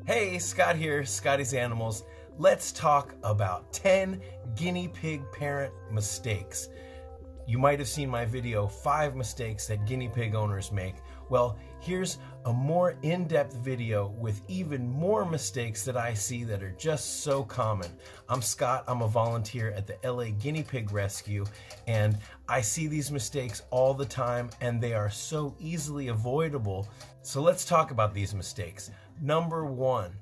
Hey, Scott here, Scotty's Animals. Let's talk about 10 guinea pig parent mistakes. You might have seen my video, 5 mistakes that guinea pig owners make. Well, here's a more in-depth video with even more mistakes that I see that are just so common. I'm Scott, I'm a volunteer at the LA Guinea Pig Rescue, and I see these mistakes all the time, and they are so easily avoidable. So let's talk about these mistakes. Number 1,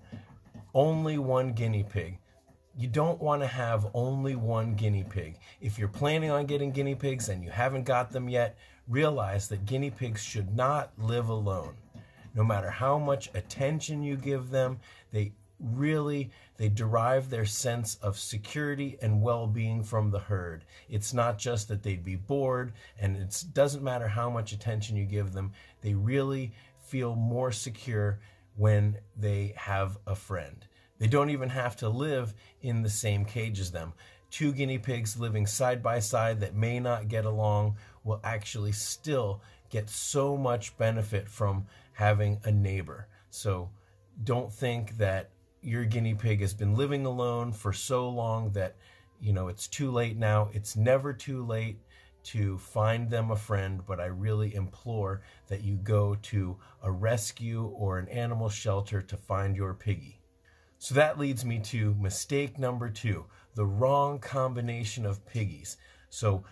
only one guinea pig. You don't want to have only one guinea pig. If you're planning on getting guinea pigs and you haven't got them yet, realize that guinea pigs should not live alone. No matter how much attention you give them, they derive their sense of security and well-being from the herd. It's not just that they'd be bored, and it doesn't matter how much attention you give them, they really feel more secure when they have a friend. They don't even have to live in the same cage as them. 2 guinea pigs living side by side that may not get along will actually still get so much benefit from having a neighbor. So don't think that your guinea pig has been living alone for so long that, it's too late now. It's never too late to find them a friend, but I really implore that you go to a rescue or an animal shelter to find your piggy. So that leads me to mistake number 2, the wrong combination of piggies. So,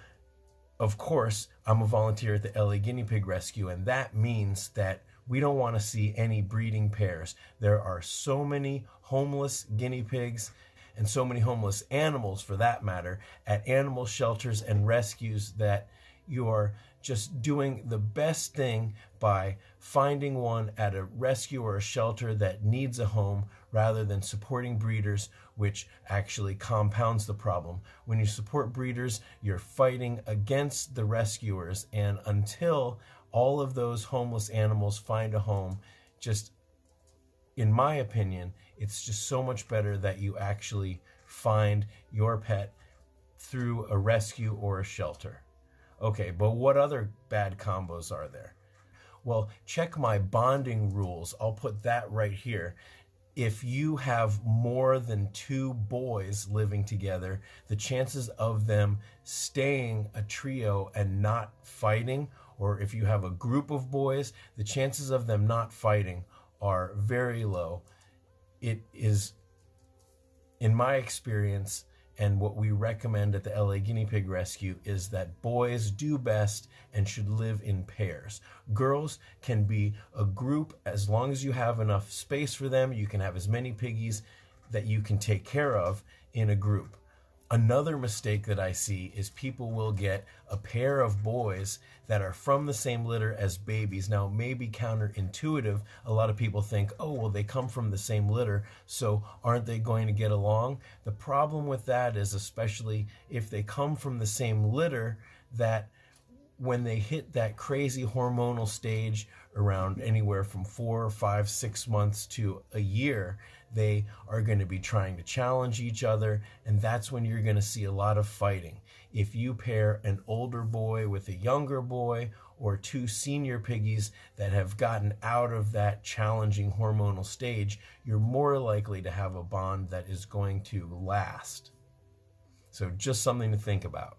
of course, I'm a volunteer at the LA Guinea Pig Rescue, and that means that we don't want to see any breeding pairs. There are so many homeless guinea pigs and so many homeless animals, for that matter, at animal shelters and rescues that you are just doing the best thing by finding one at a rescue or a shelter that needs a home rather than supporting breeders, which actually compounds the problem. When you support breeders, you're fighting against the rescuers, and until all of those homeless animals find a home, just in my opinion, it's just so much better that you actually find your pet through a rescue or a shelter. Okay, but what other bad combos are there? Well, check my bonding rules. I'll put that right here. If you have more than 2 boys living together, the chances of them staying a trio and not fighting, or if you have a group of boys, the chances of them not fighting are very low. It is, in my experience, and what we recommend at the LA Guinea Pig Rescue, is that boys do best and should live in pairs. Girls can be a group as long as you have enough space for them. You can have as many piggies that you can take care of in a group. Another mistake that I see is people will get a pair of boys that are from the same litter as babies. Now, it may be counterintuitive. A lot of people think, oh, well, they come from the same litter, so aren't they going to get along? The problem with that is, especially if they come from the same litter, that when they hit that crazy hormonal stage around anywhere from 4, 5, 6 months to a year, they are going to be trying to challenge each other, and that's when you're going to see a lot of fighting. If you pair an older boy with a younger boy, or 2 senior piggies that have gotten out of that challenging hormonal stage, you're more likely to have a bond that is going to last. So just something to think about.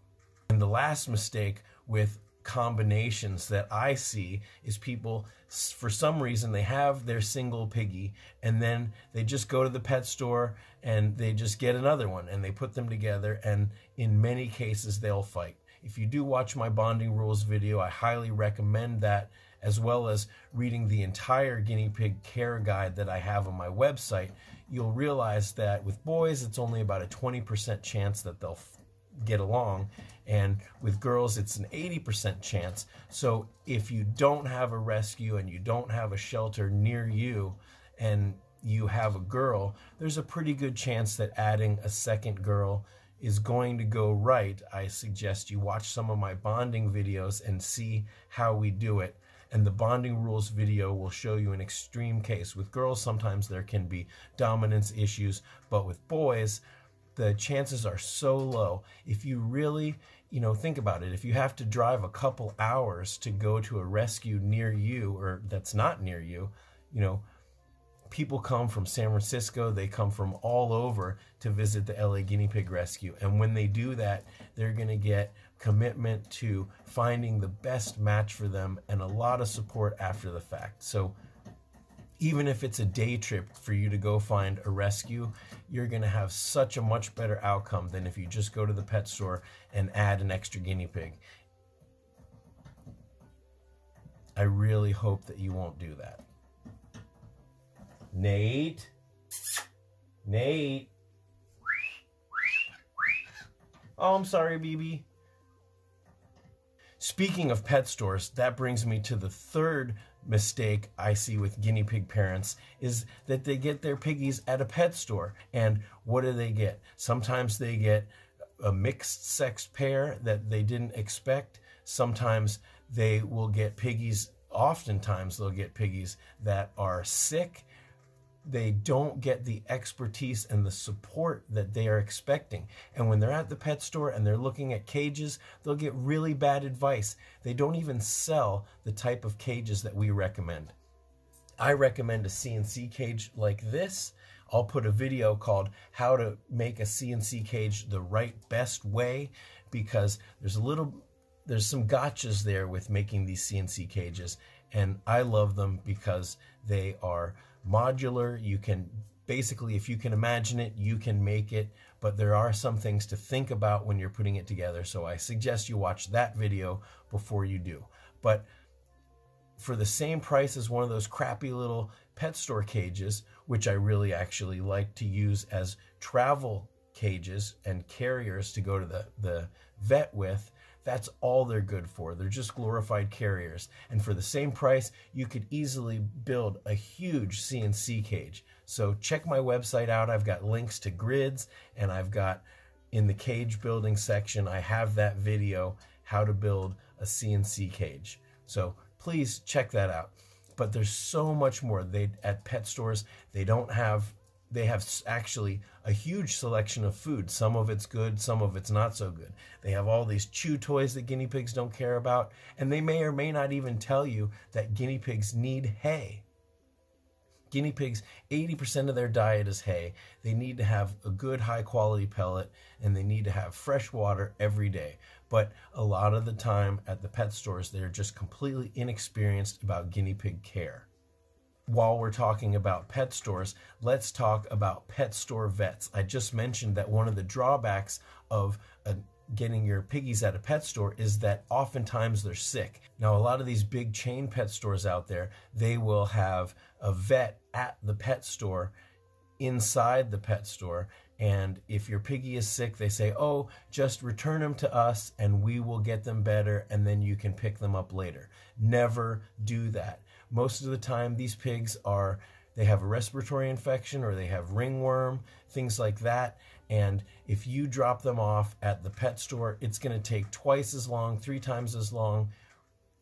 And the last mistake with combinations that I see is people, for some reason, they have their single piggy and then they just go to the pet store and they just get another one and they put them together, and in many cases they'll fight. If you do watch my bonding rules video, I highly recommend that, as well as reading the entire guinea pig care guide that I have on my website. You'll realize that with boys it's only about a 20% chance that they'll get along, and with girls it's an 80% chance. So if you don't have a rescue and you don't have a shelter near you and you have a girl, there's a pretty good chance that adding a second girl is going to go right. I suggest you watch some of my bonding videos and see how we do it. And the bonding rules video will show you an extreme case. With girls, sometimes there can be dominance issues, but with boys, the chances are so low. If you really, think about it. If you have to drive a couple hours to go to a rescue near you, or that's not near you, people come from San Francisco, they come from all over to visit the LA Guinea Pig Rescue. And when they do that, they're going to get commitment to finding the best match for them and a lot of support after the fact. So even if it's a day trip for you to go find a rescue, you're going to have such a much better outcome than if you just go to the pet store and add an extra guinea pig. I really hope that you won't do that. Nate? Nate? Oh, I'm sorry, BB. Speaking of pet stores, that brings me to the third mistake I see with guinea pig parents, is that they get their piggies at a pet store. And what do they get? Sometimes they get a mixed sex pair that they didn't expect. Sometimes they will get piggies, oftentimes they'll get piggies that are sick. They don't get the expertise and the support that they are expecting. And when they're at the pet store and they're looking at cages, they'll get really bad advice. They don't even sell the type of cages that we recommend. I recommend a CNC cage like this. I'll put a video called How to Make a CNC Cage the Right Best Way, because there's some gotchas there with making these CNC cages. And I love them because they are modular. You can basically, if you can imagine it, you can make it, but there are some things to think about when you're putting it together. So I suggest you watch that video before you do. But for the same price as one of those crappy little pet store cages, which I really actually like to use as travel cages and carriers to go to the vet with, that's all they're good for. They're just glorified carriers. And for the same price, you could easily build a huge CNC cage. So check my website out. I've got links to grids, and I've got in the cage building section, I have that video, how to build a CNC cage. So please check that out. But there's so much more. At pet stores, they have actually a huge selection of food. Some of it's good, some of it's not so good. They have all these chew toys that guinea pigs don't care about, and they may or may not even tell you that guinea pigs need hay. Guinea pigs, 80% of their diet is hay. They need to have a good high quality pellet, and they need to have fresh water every day. But a lot of the time at the pet stores, they're just completely inexperienced about guinea pig care. While we're talking about pet stores, let's talk about pet store vets. I just mentioned that one of the drawbacks of getting your piggies at a pet store is that oftentimes they're sick. Now, a lot of these big chain pet stores out there, they will have a vet at the pet store, inside the pet store, and if your piggy is sick, they say, oh, just return them to us and we will get them better, and then you can pick them up later. Never do that. Most of the time, these pigs they have a respiratory infection, or they have ringworm, things like that. And if you drop them off at the pet store, it's going to take twice as long, 3 times as long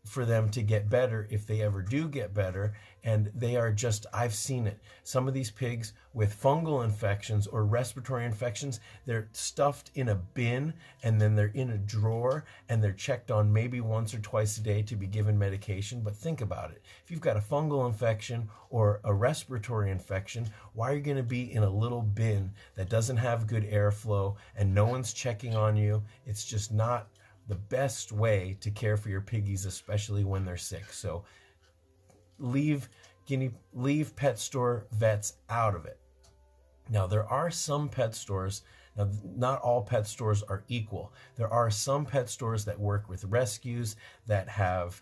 for them to get better, if they ever do get better. And they are just, I've seen it. Some of these pigs with fungal infections or respiratory infections, they're stuffed in a bin, and then they're in a drawer, and they're checked on maybe once or twice a day to be given medication. But think about it. If you've got a fungal infection or a respiratory infection, why are you going to be in a little bin that doesn't have good airflow and no one's checking on you? It's just not the best way to care for your piggies, especially when they're sick. So leave pet store vets out of it. Now, there are some pet stores, now not all pet stores are equal. There are some pet stores that work with rescues, that have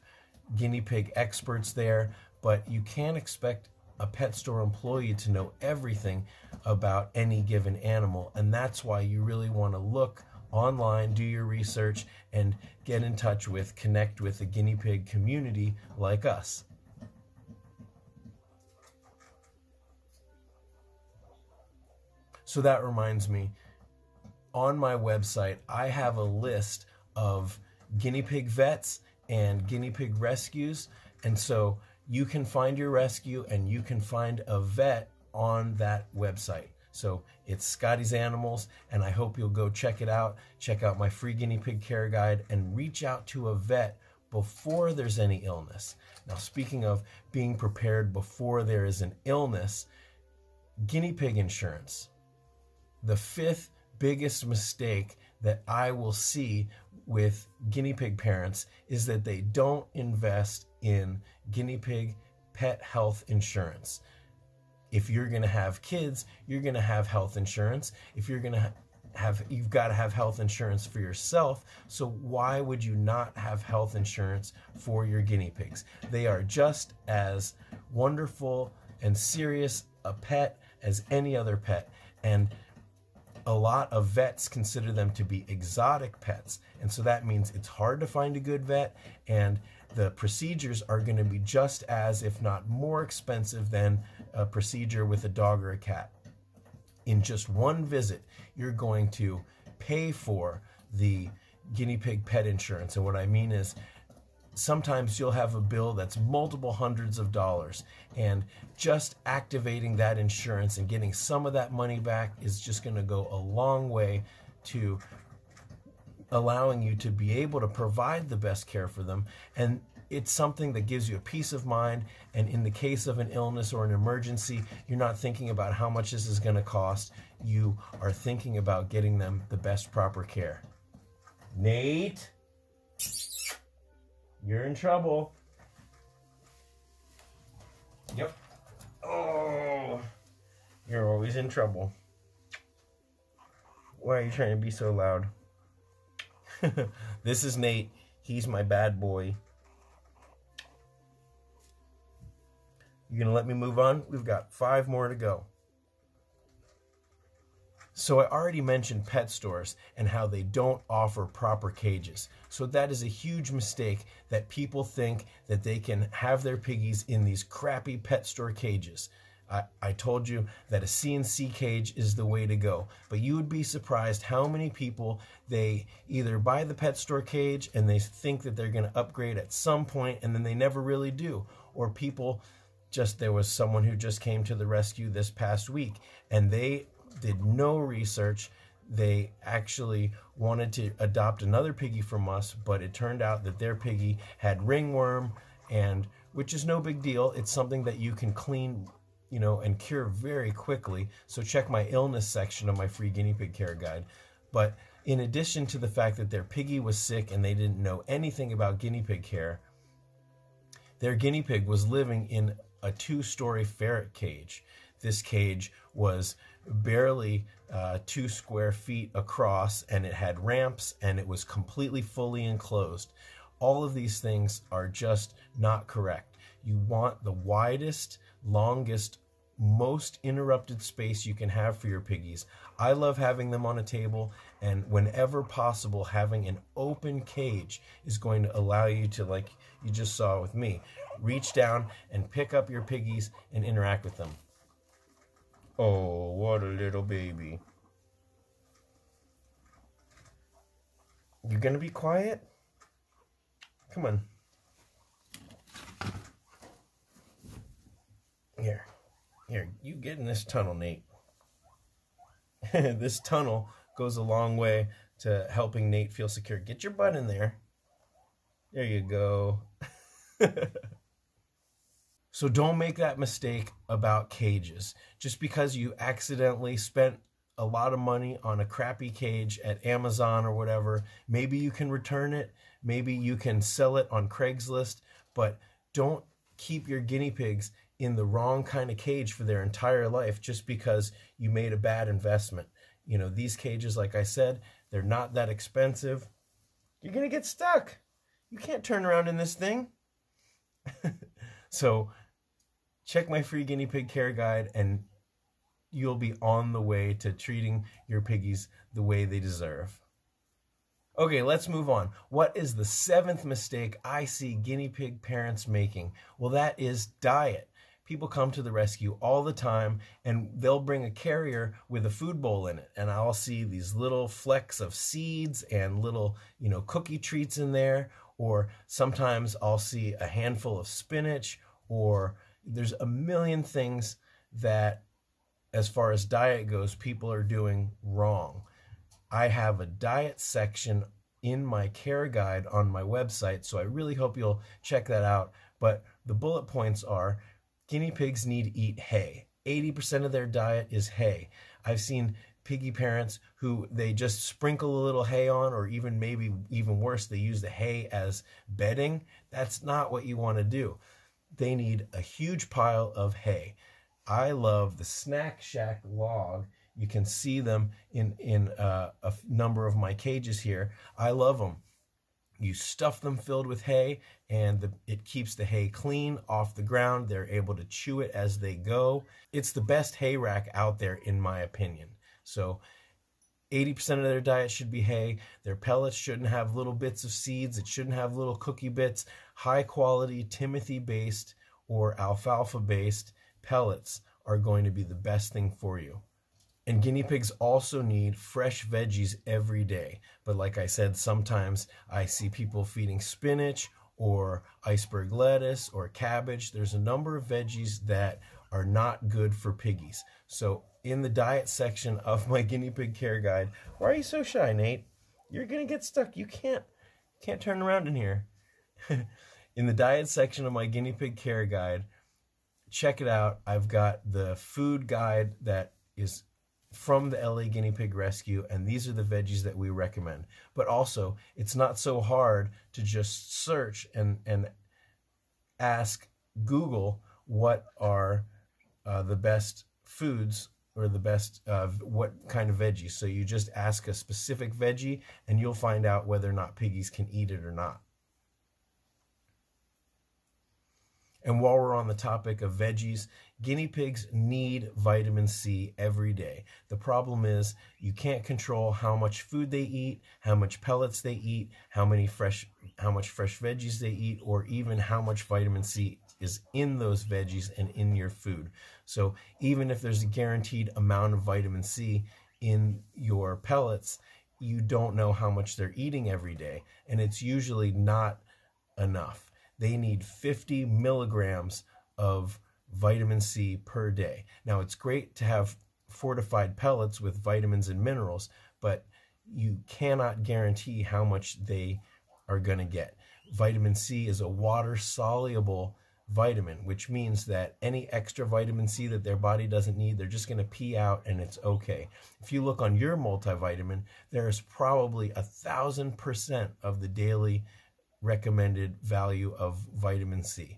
guinea pig experts there, but you can't expect a pet store employee to know everything about any given animal. And that's why you really want to look online, do your research, and get in touch with, connect with a guinea pig community like us. So that reminds me, on my website, I have a list of guinea pig vets and guinea pig rescues. And so you can find your rescue and you can find a vet on that website. So it's Scotty's Animals, and I hope you'll go check it out. Check out my free guinea pig care guide and reach out to a vet before there's any illness. Now, speaking of being prepared before there is an illness, guinea pig insurance. The fifth biggest mistake that I will see with guinea pig parents is that they don't invest in guinea pig pet health insurance. If you're going to have kids, you're going to have health insurance. If you're going to you've got to have health insurance for yourself. So why would you not have health insurance for your guinea pigs? They are just as wonderful and serious a pet as any other pet. And a lot of vets consider them to be exotic pets. And so that means it's hard to find a good vet, and the procedures are going to be just as, if not more expensive than a procedure with a dog or a cat. In just one visit, you're going to pay for the guinea pig pet insurance. And what I mean is, sometimes you'll have a bill that's multiple hundreds of dollars, and just activating that insurance and getting some of that money back is just going to go a long way to allowing you to be able to provide the best care for them. And it's something that gives you a peace of mind, and in the case of an illness or an emergency, you're not thinking about how much this is going to cost. You are thinking about getting them the best proper care. Nate, you're in trouble. Yep. Oh, you're always in trouble. Why are you trying to be so loud? This is Nate. He's my bad boy. You gonna let me move on? We've got 5 more to go. So I already mentioned pet stores and how they don't offer proper cages. So that is a huge mistake, that people think that they can have their piggies in these crappy pet store cages. I told you that a CNC cage is the way to go, but you would be surprised how many people, they either buy the pet store cage and they think that they're going to upgrade at some point, and then they never really do. Or people there was someone who just came to the rescue this past week, and they did no research. They actually wanted to adopt another piggy from us, but it turned out that their piggy had ringworm, and which is no big deal. It's something that you can clean, and cure very quickly. So check my illness section of my free guinea pig care guide. But in addition to the fact that their piggy was sick and they didn't know anything about guinea pig care, their guinea pig was living in a 2-story ferret cage. This cage was barely 2 square feet across, and it had ramps, and it was completely fully enclosed. All of these things are just not correct. You want the widest, longest, most interrupted space you can have for your piggies. I love having them on a table, and whenever possible, having an open cage is going to allow you to, like you just saw with me, reach down and pick up your piggies and interact with them. Oh, what a little baby. You gonna be quiet? Come on. Here, you get in this tunnel, Nate. This tunnel goes a long way to helping Nate feel secure. Get your butt in there. There you go. So don't make that mistake about cages. Just because you accidentally spent a lot of money on a crappy cage at Amazon or whatever, maybe you can return it, maybe you can sell it on Craigslist, but don't keep your guinea pigs in the wrong kind of cage for their entire life just because you made a bad investment. These cages, like I said, they're not that expensive. You're going to get stuck. You can't turn around in this thing. So check my free guinea pig care guide, and you'll be on the way to treating your piggies the way they deserve. Okay, let's move on. What is the 7th mistake I see guinea pig parents making? Well, that is diet. People come to the rescue all the time, and they'll bring a carrier with a food bowl in it, and I'll see these little flecks of seeds and little, cookie treats in there, or sometimes I'll see a handful of spinach, or there's a million things that, as far as diet goes, people are doing wrong. I have a diet section in my care guide on my website, so I really hope you'll check that out. But the bullet points are: guinea pigs need to eat hay. 80% of their diet is hay. I've seen piggy parents who they just sprinkle a little hay on, or even maybe even worse, they use the hay as bedding. That's not what you want to do. They need a huge pile of hay. I love the Snack Shack log. You can see them in a number of my cages here. I love them. You stuff them filled with hay, and it keeps the hay clean off the ground. They're able to chew it as they go. It's the best hay rack out there, in my opinion. So 80% of their diet should be hay. Their pellets shouldn't have little bits of seeds. It shouldn't have little cookie bits. High quality Timothy-based or alfalfa-based pellets are going to be the best thing for you. And guinea pigs also need fresh veggies every day. But like I said, sometimes I see people feeding spinach or iceberg lettuce or cabbage. There's a number of veggies that are not good for piggies. So in the diet section of my guinea pig care guide, why are you so shy, Nate? You're gonna get stuck. You can't turn around in here. In the diet section of my guinea pig care guide, check it out. I've got the food guide that is from the LA Guinea Pig Rescue, and these are the veggies that we recommend. But also, it's not so hard to just search and ask Google what are the best foods or the best what kind of veggies. So you just ask a specific veggie and you'll find out whether or not piggies can eat it or not. And while we're on the topic of veggies, guinea pigs need vitamin C every day. The problem is you can't control how much food they eat, how much pellets they eat, how much fresh veggies they eat, or even how much vitamin C is in those veggies and in your food. So even if there's a guaranteed amount of vitamin C in your pellets, you don't know how much they're eating every day, and it's usually not enough. They need 50 milligrams of vitamin C per day. Now, it's great to have fortified pellets with vitamins and minerals, but you cannot guarantee how much they are going to get. Vitamin C is a water-soluble vitamin, which means that any extra vitamin C that their body doesn't need, they're just going to pee out and it's okay. If you look on your multivitamin, there is probably 1,000% of the daily recommended value of vitamin C.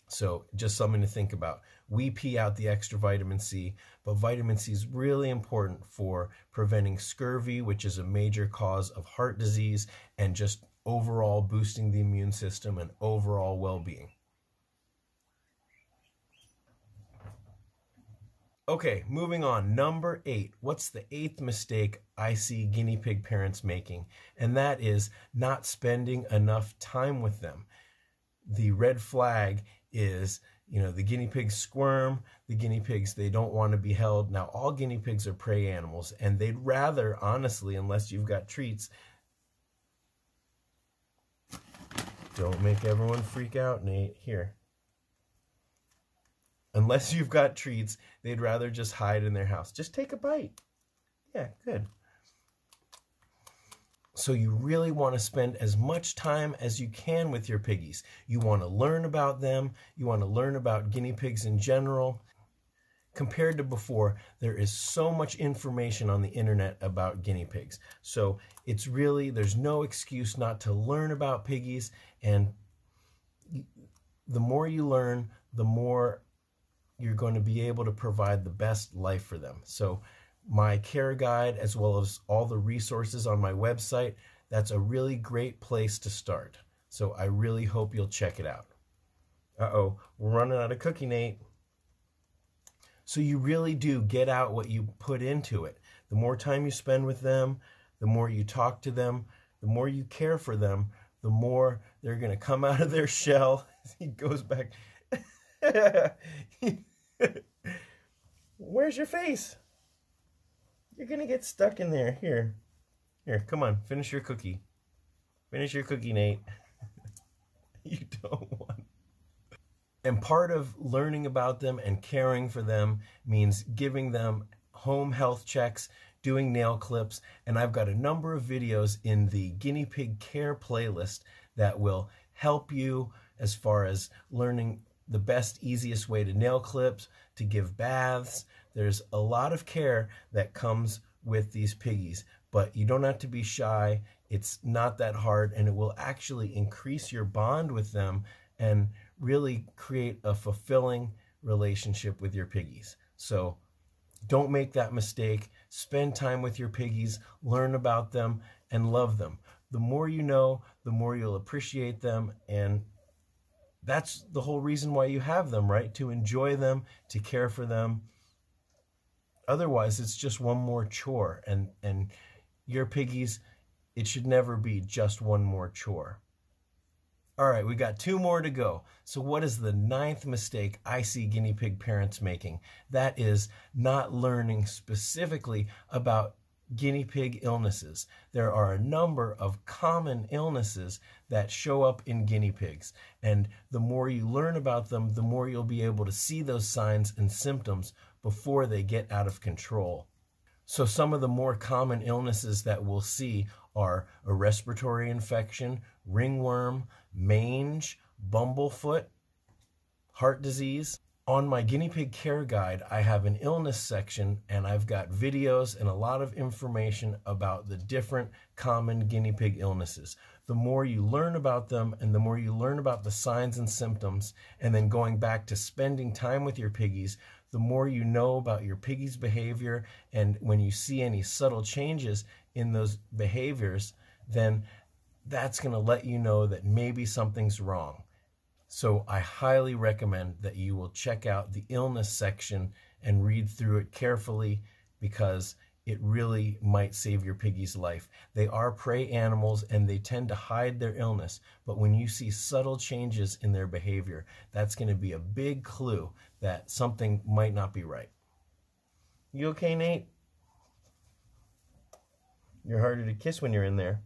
So just something to think about. We pee out the extra vitamin C, but vitamin C is really important for preventing scurvy, which is a major cause of heart disease, and just overall boosting the immune system and overall well-being. Okay, moving on. Number 8. What's the 8th mistake I see guinea pig parents making? And that is not spending enough time with them. The red flag is, the guinea pigs squirm, the guinea pigs, they don't want to be held. Now, all guinea pigs are prey animals, and they'd rather, honestly, unless you've got treats, don't make everyone freak out, Nate. Here. Unless you've got treats, they'd rather just hide in their house. Just take a bite. Yeah, good. So you really want to spend as much time as you can with your piggies. You want to learn about them. You want to learn about guinea pigs in general. Compared to before, there is so much information on the internet about guinea pigs. So it's really, there's no excuse not to learn about piggies. And the more you learn, the more you're going to be able to provide the best life for them. So my care guide, as well as all the resources on my website, that's a really great place to start. So I really hope you'll check it out. Uh-oh, we're running out of cookie, Nate. So you really do get out what you put into it. The more time you spend with them, the more you talk to them, the more you care for them, the more they're going to come out of their shell. He goes back. Where's your face? You're gonna get stuck in there. Here, come on, finish your cookie. Finish your cookie, Nate. You don't want. And part of learning about them and caring for them means giving them home health checks, doing nail clips, and I've got a number of videos in the Guinea Pig Care playlist that will help you as far as learning the best, easiest way to nail clips, to give baths. There's a lot of care that comes with these piggies, but you don't have to be shy. It's not that hard, and it will actually increase your bond with them and really create a fulfilling relationship with your piggies. So don't make that mistake. Spend time with your piggies, learn about them, and love them. The more you know, the more you'll appreciate them, and that's the whole reason why you have them, right? To enjoy them, to care for them. Otherwise, it's just one more chore, and your piggies, it should never be just one more chore. All right, we got 2 more to go. So what is the 9th mistake I see guinea pig parents making? That is not learning specifically about guinea pig illnesses. There are a number of common illnesses that show up in guinea pigs, and the more you learn about them, the more you'll be able to see those signs and symptoms before they get out of control. So some of the more common illnesses that we'll see are a respiratory infection, ringworm, mange, bumblefoot, heart disease. On my guinea pig care guide, I have an illness section, and I've got videos and a lot of information about the different common guinea pig illnesses. The more you learn about them, and the more you learn about the signs and symptoms, and then going back to spending time with your piggies, the more you know about your piggy's behavior, and when you see any subtle changes in those behaviors, then that's going to let you know that maybe something's wrong. So I highly recommend that you will check out the illness section and read through it carefully, because it really might save your piggy's life. They are prey animals and they tend to hide their illness, but when you see subtle changes in their behavior, that's going to be a big clue that something might not be right. You okay, Nate? You're harder to kiss when you're in there.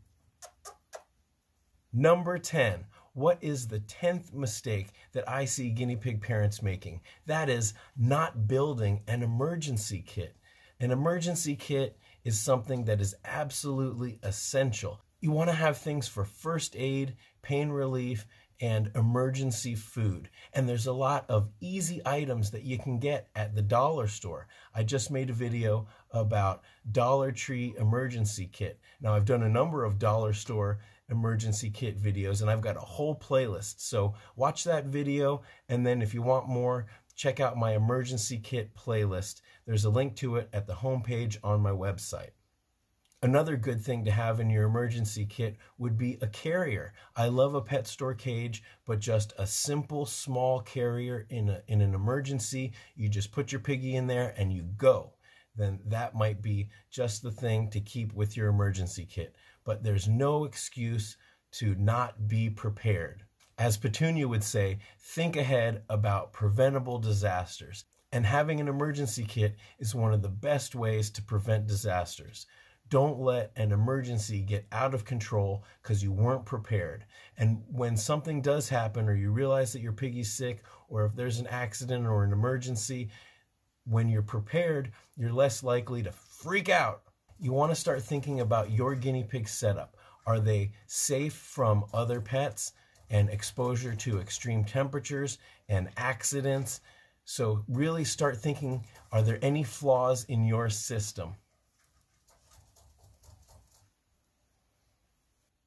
Number 10. What is the 10th mistake that I see guinea pig parents making? That is not building an emergency kit. An emergency kit is something that is absolutely essential. You want to have things for first aid, pain relief, and emergency food. And there's a lot of easy items that you can get at the dollar store. I just made a video about Dollar Tree emergency kit. Now, I've done a number of dollar store emergency kit videos, and I've got a whole playlist. So watch that video, and then if you want more, check out my emergency kit playlist. There's a link to it at the homepage on my website. Another good thing to have in your emergency kit would be a carrier. I love a pet store cage, but just a simple small carrier in an emergency. You just put your piggy in there and you go. Then that might be just the thing to keep with your emergency kit. But there's no excuse to not be prepared. As Petunia would say, think ahead about preventable disasters. And having an emergency kit is one of the best ways to prevent disasters. Don't let an emergency get out of control because you weren't prepared. And when something does happen, or you realize that your piggy's sick, or if there's an accident or an emergency, when you're prepared, you're less likely to freak out. You want to start thinking about your guinea pig setup. Are they safe from other pets and exposure to extreme temperatures and accidents? So really start thinking, are there any flaws in your system?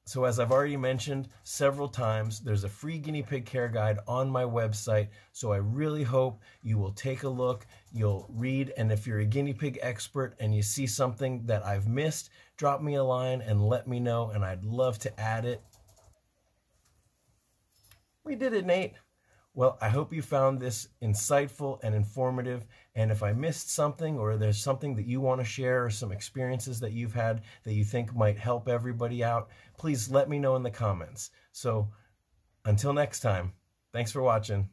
So as I've already mentioned several times, there's a free guinea pig care guide on my website. So I really hope you will take a look, you'll read, and if you're a guinea pig expert and you see something that I've missed, drop me a line and let me know, and I'd love to add it. We did it, Nate. Well, I hope you found this insightful and informative, and if I missed something, or there's something that you want to share, or some experiences that you've had that you think might help everybody out, please let me know in the comments. So until next time, thanks for watching.